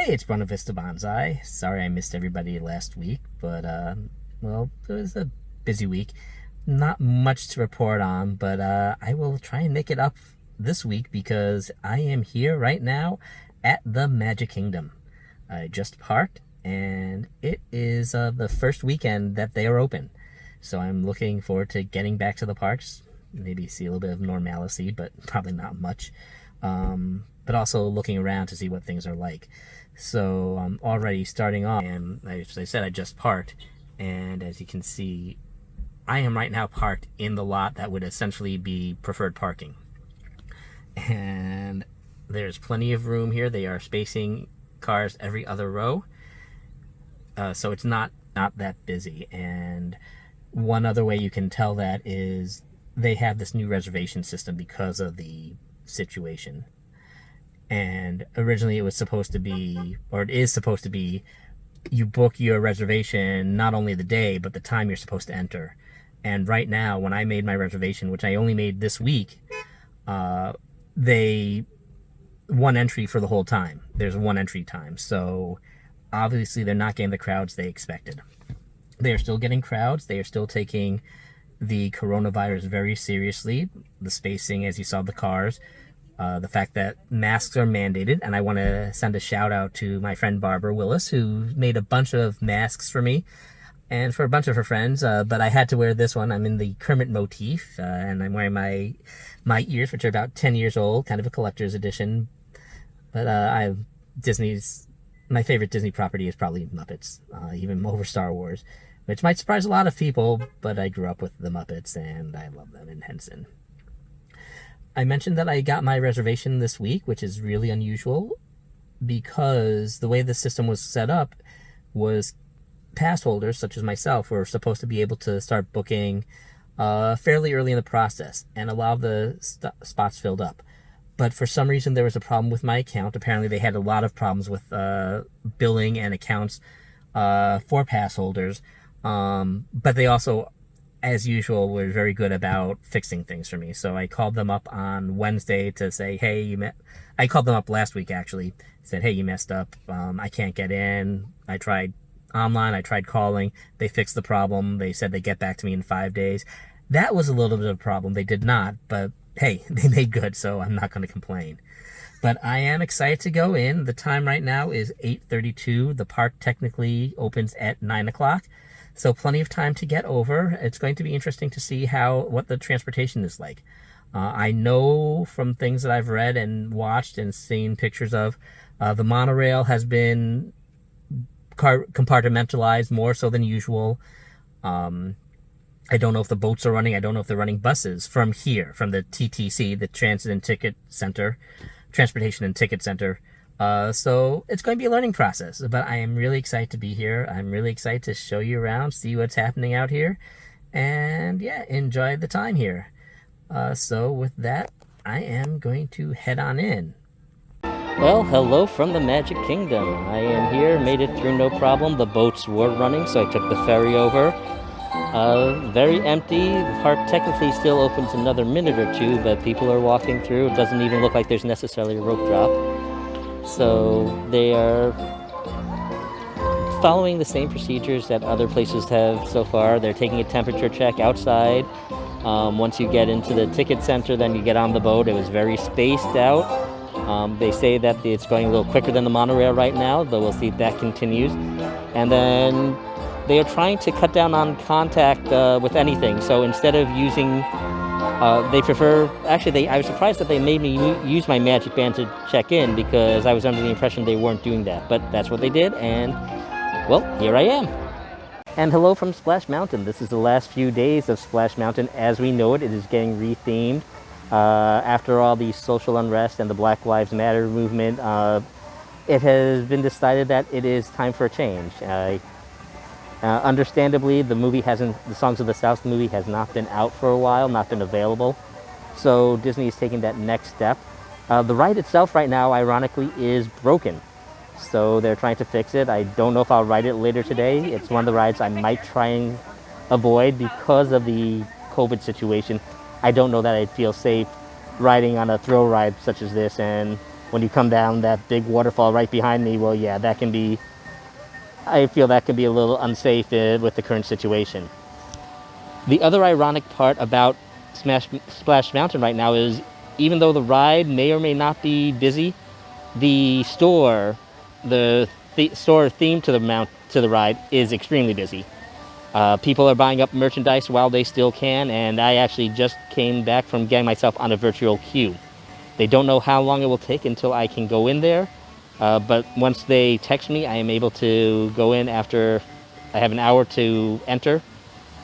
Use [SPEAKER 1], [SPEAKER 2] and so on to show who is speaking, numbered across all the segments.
[SPEAKER 1] Hey, it's Buena Vista Bonsai. Sorry I missed everybody last week, but, well, it was a busy week. Not much to report on, but I will try and make it up this week because I am here right now at the Magic Kingdom. I just parked, and it is the first weekend that they are open. So I'm looking forward to getting back to the parks, maybe see a little bit of normalcy, but probably not much. But also looking around to see what things are like. So I'm already starting off, and as I said, I just parked, and as you can see, I am right now parked in the lot that would essentially be preferred parking. And there's plenty of room here. They are spacing cars every other row, so it's not that busy. And one other way you can tell that is they have this new reservation system because of the situation. And originally it was supposed to be, or it is supposed to be, you book your reservation not only the day, but the time you're supposed to enter. And right now, when I made my reservation, which I only made this week, they one entry for the whole time. There's one entry time. So obviously they're not getting the crowds they expected. They are still getting crowds. They are still taking the coronavirus very seriously. The spacing, as you saw, the cars. The fact that masks are mandated, and I want to send a shout out to my friend Barbara Willis, who made a bunch of masks for me and for a bunch of her friends, but I had to wear this one. I'm in the Kermit motif, and I'm wearing my ears, which are about 10 years old, kind of a collector's edition. But my favorite Disney property is probably Muppets, even over Star Wars, which might surprise a lot of people, but I grew up with the Muppets, and I love them in Henson. I mentioned that I got my reservation this week, which is really unusual because the way the system was set up was pass holders, such as myself, were supposed to be able to start booking fairly early in the process, and a lot of the spots filled up. But for some reason, there was a problem with my account. Apparently, they had a lot of problems with billing and accounts for pass holders, but they also, as usual, were very good about fixing things for me. So I called them up on Wednesday to say, hey, I called them up last week, actually. Said, hey, you messed up. I can't get in. I tried online. I tried calling. They fixed the problem. They said they'd get back to me in 5 days. That was a little bit of a problem. They did not, but hey, they made good, so I'm not going to complain. But I am excited to go in. The time right now is 8:32. The park technically opens at 9 o'clock. So plenty of time to get over. It's going to be interesting to see what the transportation is like. I know from things that I've read and watched and seen pictures of, the monorail has been compartmentalized more so than usual. I don't know if the boats are running. I don't know if they're running buses from here, from the TTC, the Transportation and Ticket Center. So it's going to be a learning process, but I am really excited to be here. I'm really excited to show you around, see what's happening out here, and yeah, enjoy the time here. So with that, I am going to head on in. Well, hello from the Magic Kingdom. I am here, made it through no problem. The boats were running, so I took the ferry over. Very empty. The park technically still opens another minute or two, but people are walking through. It doesn't even look like there's necessarily a rope drop. So they are following the same procedures that other places have so far. They're taking a temperature check outside. Once you get into the ticket center, then you get on the boat. It was very spaced out. They say that it's going a little quicker than the monorail right now, but we'll see if that continues. And then they are trying to cut down on contact with anything. So instead of using they prefer, actually, I was surprised that they made me use my Magic Band to check in because I was under the impression they weren't doing that. But that's what they did, and, well, here I am. And hello from Splash Mountain. This is the last few days of Splash Mountain as we know it. It is getting rethemed. After all the social unrest and the Black Lives Matter movement, it has been decided that it is time for a change. Understandably, the Songs of the South movie has not been out for a while, not been available. So Disney is taking that next step. The ride itself right now, ironically, is broken. So they're trying to fix it. I don't know if I'll ride it later today. It's one of the rides I might try and avoid because of the COVID situation. I don't know that I'd feel safe riding on a thrill ride such as this, and when you come down that big waterfall right behind me, well, yeah, I feel that could be a little unsafe with the current situation. The other ironic part about Splash Mountain right now is, even though the ride may or may not be busy, the store, store themed to the ride is extremely busy. People are buying up merchandise while they still can, and I actually just came back from getting myself on a virtual queue. They don't know how long it will take until I can go in there, but once they text me, I am able to go in after I have an hour to enter,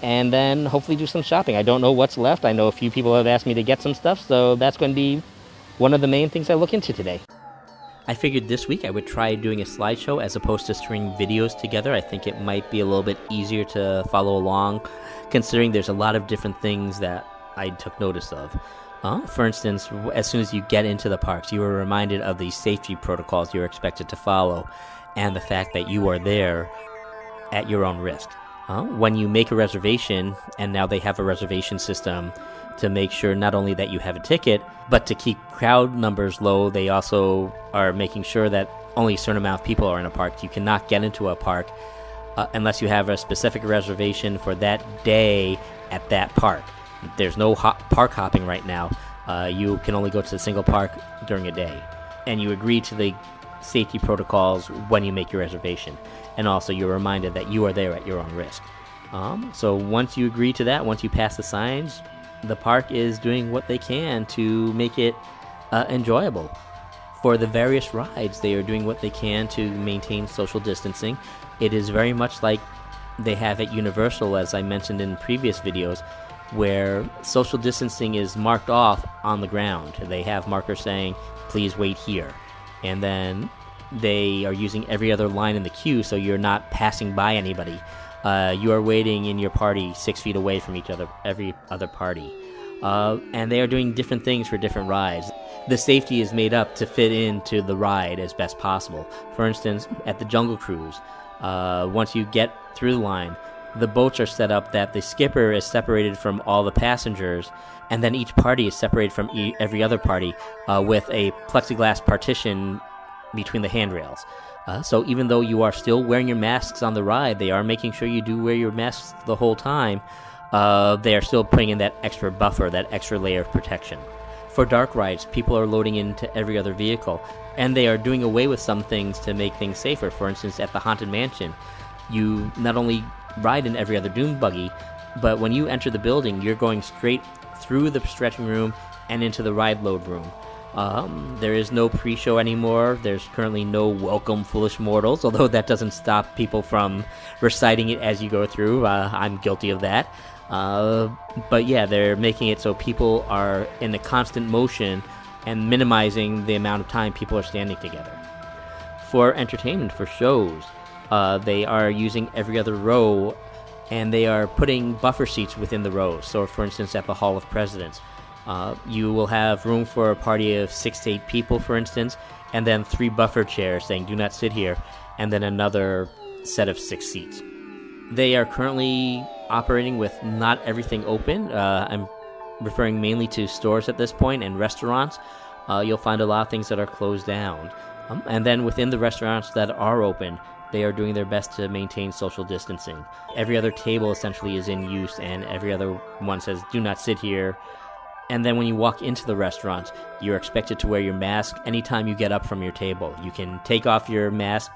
[SPEAKER 1] and then hopefully do some shopping. I don't know what's left. I know a few people have asked me to get some stuff, so that's going to be one of the main things I look into today. I figured this week I would try doing a slideshow as opposed to stringing videos together. I think it might be a little bit easier to follow along, considering there's a lot of different things that I took notice of. For instance, as soon as you get into the parks, you are reminded of the safety protocols you're expected to follow, and the fact that you are there at your own risk. When you make a reservation, and now they have a reservation system to make sure not only that you have a ticket, but to keep crowd numbers low, they also are making sure that only a certain amount of people are in a park. You cannot get into a park unless you have a specific reservation for that day at that park. There's no park hopping right now. You can only go to a single park during a day. And you agree to the safety protocols when you make your reservation. And also you're reminded that you are there at your own risk. So once you agree to that, once you pass the signs, the park is doing what they can to make it enjoyable. For the various rides, they are doing what they can to maintain social distancing. It is very much like they have at Universal, as I mentioned in previous videos, where social distancing is marked off on the ground. They have markers saying, please wait here. And then they are using every other line in the queue, so you're not passing by anybody. You are waiting in your party 6 feet away from every other party. And they are doing different things for different rides. The safety is made up to fit into the ride as best possible. For instance, at the Jungle Cruise, once you get through the line, the boats are set up that the skipper is separated from all the passengers, and then each party is separated from every other party with a plexiglass partition between the handrails. So even though you are still wearing your masks on the ride, they are making sure you do wear your masks the whole time. They are still putting in that extra buffer, that extra layer of protection. For dark rides, people are loading into every other vehicle, and they are doing away with some things to make things safer. For instance, at the Haunted Mansion, you not only ride in every other dune buggy, but when you enter the building, you're going straight through the stretching room and into the ride load room. There is no pre-show anymore. There's currently no welcome foolish mortals, although that doesn't stop people from reciting it as you go through. I'm guilty of that. But yeah, they're making it so people are in a constant motion and minimizing the amount of time people are standing together. For entertainment, for shows, they are using every other row, and they are putting buffer seats within the rows. So for instance, at the Hall of Presidents, you will have room for a party of 6 to 8 people, for instance, and then 3 buffer chairs saying do not sit here, and then another set of 6 seats. They are currently operating with not everything open. I'm referring mainly to stores at this point and restaurants. You'll find a lot of things that are closed down. And then within the restaurants that are open, they are doing their best to maintain social distancing. Every other table essentially is in use, and every other one says do not sit here. And then when you walk into the restaurant, you're expected to wear your mask anytime you get up from your table. You can take off your mask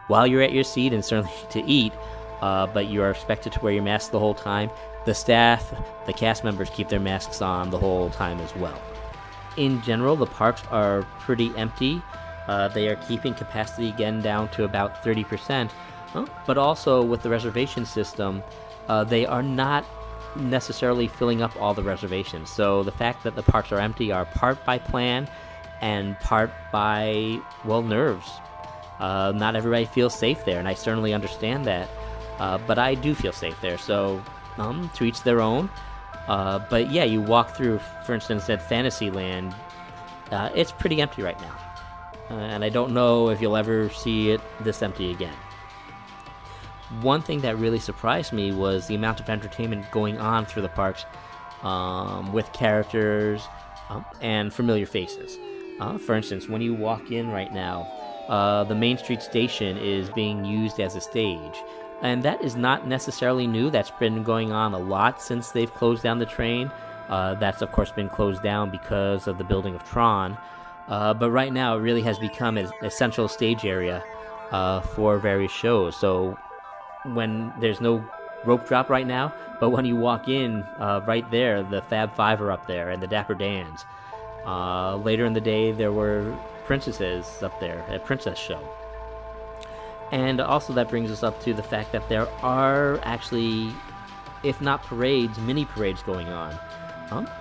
[SPEAKER 1] while you're at your seat and certainly to eat, but you are expected to wear your mask the whole time. The staff, the cast members keep their masks on the whole time as well. In general, the parks are pretty empty. They are keeping capacity again down to about 30%, but also with the reservation system, they are not necessarily filling up all the reservations. So the fact that the parks are empty are part by plan and part by, well, nerves. Not everybody feels safe there, and I certainly understand that, but I do feel safe there, so to each their own. But yeah, you walk through, for instance, at Fantasyland, it's pretty empty right now, and I don't know if you'll ever see it this empty again. One thing that really surprised me was the amount of entertainment going on through the parks with characters and familiar faces. For instance, when you walk in right now, the Main Street station is being used as a stage. And that is not necessarily new. That's been going on a lot since they've closed down the train. That's, of course, been closed down because of the building of Tron. But right now, it really has become an essential stage area for various shows. So when there's no rope drop right now, but when you walk in, right there, the Fab Five are up there and the Dapper Dans. Later in the day, there were princesses up there, a princess show. And also that brings us up to the fact that there are actually, if not parades, mini parades going on.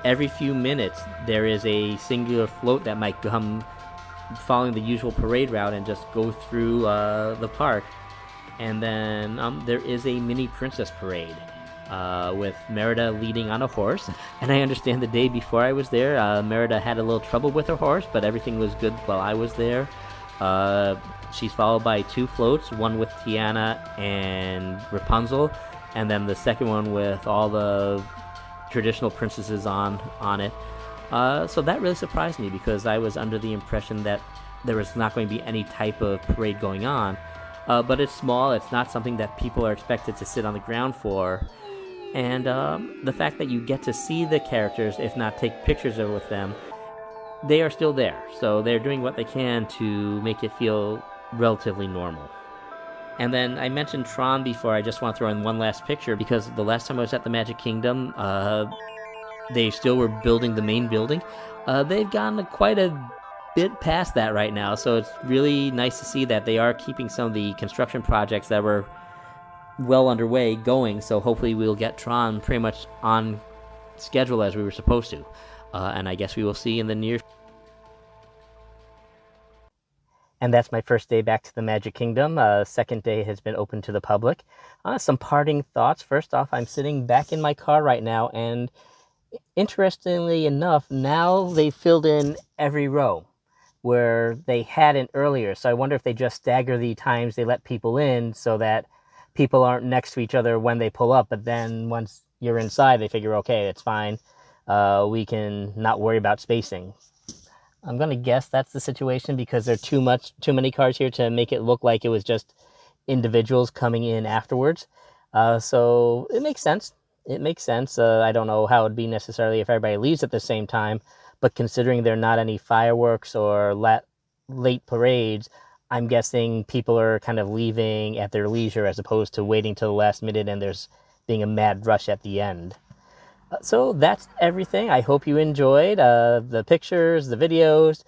[SPEAKER 1] Every few minutes, there is a singular float that might come following the usual parade route and just go through the park. And then there is a mini princess parade with Merida leading on a horse. And I understand the day before I was there, Merida had a little trouble with her horse, but everything was good while I was there. She's followed by two floats, one with Tiana and Rapunzel, and then the second one with all the traditional princesses on it. So that really surprised me, because I was under the impression that there was not going to be any type of parade going on. But it's small, it's not something that people are expected to sit on the ground for. And the fact that you get to see the characters, if not take pictures with them, they are still there. So they're doing what they can to make it feel relatively normal. And then I mentioned Tron before. I just want to throw in one last picture, because the last time I was at the Magic Kingdom, they still were building the main building. They've gone quite a bit past that right now, so it's really nice to see that they are keeping some of the construction projects that were well underway going. So hopefully we'll get Tron pretty much on schedule as we were supposed to. And I guess we will see in the near. And that's my first day back to the Magic Kingdom. Second day has been open to the public. Some parting thoughts. First off, I'm sitting back in my car right now, and interestingly enough, now they filled in every row where they hadn't earlier. So I wonder if they just stagger the times they let people in so that people aren't next to each other when they pull up. But then once you're inside, they figure, okay, it's fine. We can not worry about spacing. I'm going to guess that's the situation, because there are too many cars here to make it look like it was just individuals coming in afterwards. So it makes sense. It makes sense. I don't know how it would be necessarily if everybody leaves at the same time, but considering there are not any fireworks or late parades, I'm guessing people are kind of leaving at their leisure as opposed to waiting till the last minute and there's being a mad rush at the end. So that's everything. I hope you enjoyed the pictures, the videos,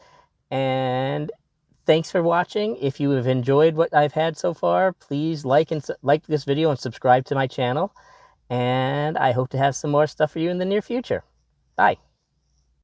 [SPEAKER 1] and thanks for watching. If you have enjoyed what I've had so far, please like this video and subscribe to my channel. And I hope to have some more stuff for you in the near future. Bye.